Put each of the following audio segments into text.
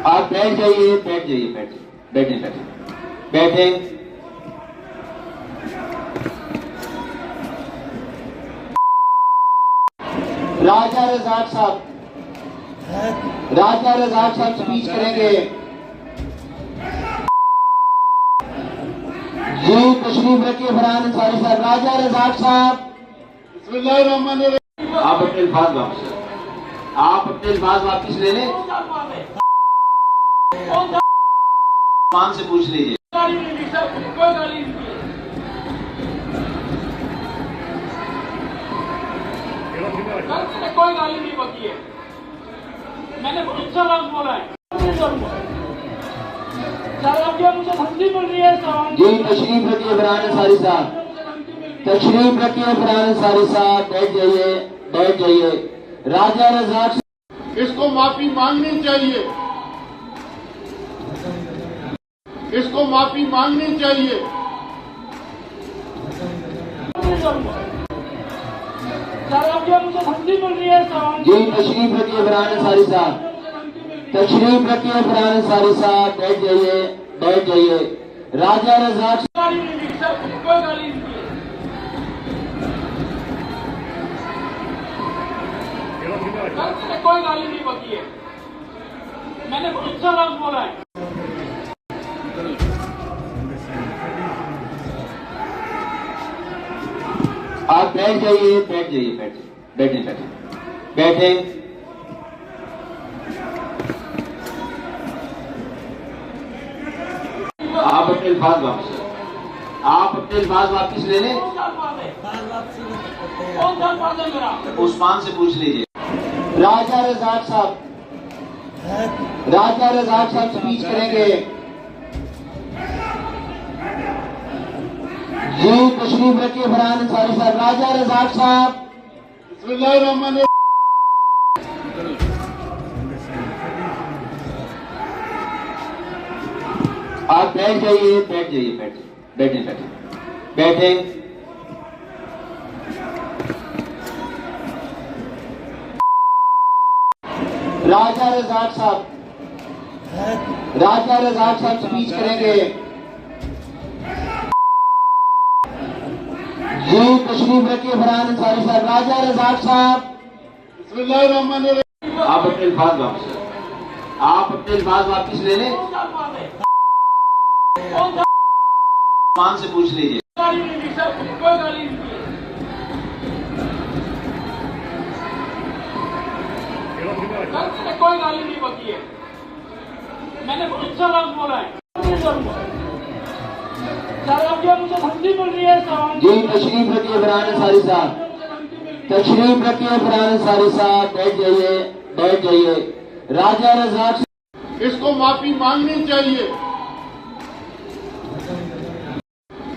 आप बैठ जाइए, बैठ जाइए, बैठे बैठे बैठे बैठे। राजा रज़ाक साहब, राजा रज़ाक साहब स्पीच करेंगे। जी तशरीफ रखिए फरहान अंसारी साहब। राजा रज़ाक साहब, आप अपने अल्फाज वापस, आप अपने अल्फाज वापस ले लें। मान से पूछ लीजिए। कोई गाली नहीं बकी है, मैंने बहुत अच्छा लफ्ज़ बोला है। मुझे धमकी मिल रही है। जी तशरीफ रखिए फरहान अंसारी साहब, तशरीफ रखिए फरहान अंसारी साहब। बैठ जाइए, बैठ जाइए। राजा रज़ाक, इसको माफी मांगनी चाहिए, इसको माफी मांगनी चाहिए। मुझे धमकी मिल रही है। जी तशरीफ रखिए फरहान अंसारी साहब, तशरीफ रखिए फरहान अंसारी साहब। बैठ जाइए, बैठ जाइए। राजा रज़ाक, कोई गाली नहीं है, कोई गाली नहीं बकी है, मैंने बहुत अच्छा लफ्ज़ बोला है। आप बैठ जाइए, बैठ जाइए, बैठे बैठे बैठे बैठे। आप अपने अल्फाज वापस, आप अपने अल्फाज वापस ले लें। उस्मान से पूछ लीजिए। राजा रज़ाक साहब, राजा रज़ाक साहब स्पीच करेंगे। जी तशरीफ रखिए फरहान अंसारी साहब। राजा रज़ाक साहब, आप बैठ जाइए, बैठ जाइए, बैठे बैठे बैठे बैठे। राजा रज़ाक साहब, राजा रज़ाक साहब स्पीच करेंगे। जी तशरीफ रखिए फरहान अंसारी साहब। राजा रज़ाक साहब, आप अपने अल्फाज वापस, आप अपने अल्फाज वापस ले लें। मान से पूछ लीजिए। कोई गाली नहीं है, कोई गाली नहीं बकी है, मैंने बहुत अच्छा लफ्ज़ बोला है। मुझे धमकी मिल रही है। जी तशरीफ रखिए फरहान अंसारी साहब, तशरीफ रखिए फरहान अंसारी साहब। बैठ जाइए, बैठ जाइए। राजा रज़ाक, इसको माफी मांगनी चाहिए,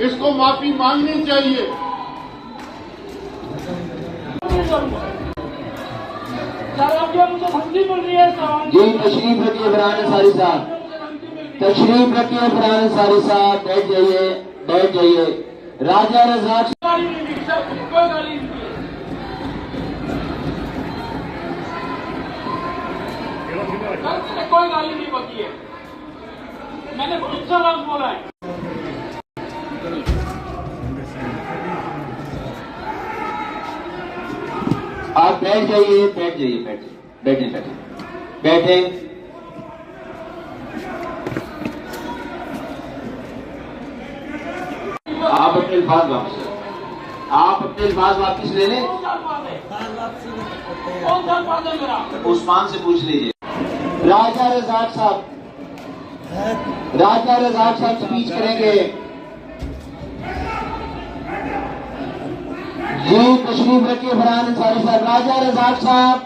इसको माफी मांगनी चाहिए। मुझे धमकी मिल रही है। जी तशरीफ रखिए फरहान अंसारी साहब, तशरीफ रखिए फरहान अंसारी साहब। बैठ जाइए, बैठ जाइए। राजा रज़ाक, कोई गाली नहीं है, कोई गाली नहीं बकी है, मैंने बहुत अच्छा लफ्ज़ बोला है। आप बैठ जाइए, बैठ जाइए, बैठे बैठे बैठे बैठे। आप अपने अल्फाज वापस, आप अपने अल्फाज वापस ले लें। उस्मान से पूछ लीजिए। राजा रज़ाक साहब, राजा रज़ाक साहब स्पीच करेंगे। जी तशरीफ रखिए फरहान अंसारी साहब। राजा रज़ाक साहब,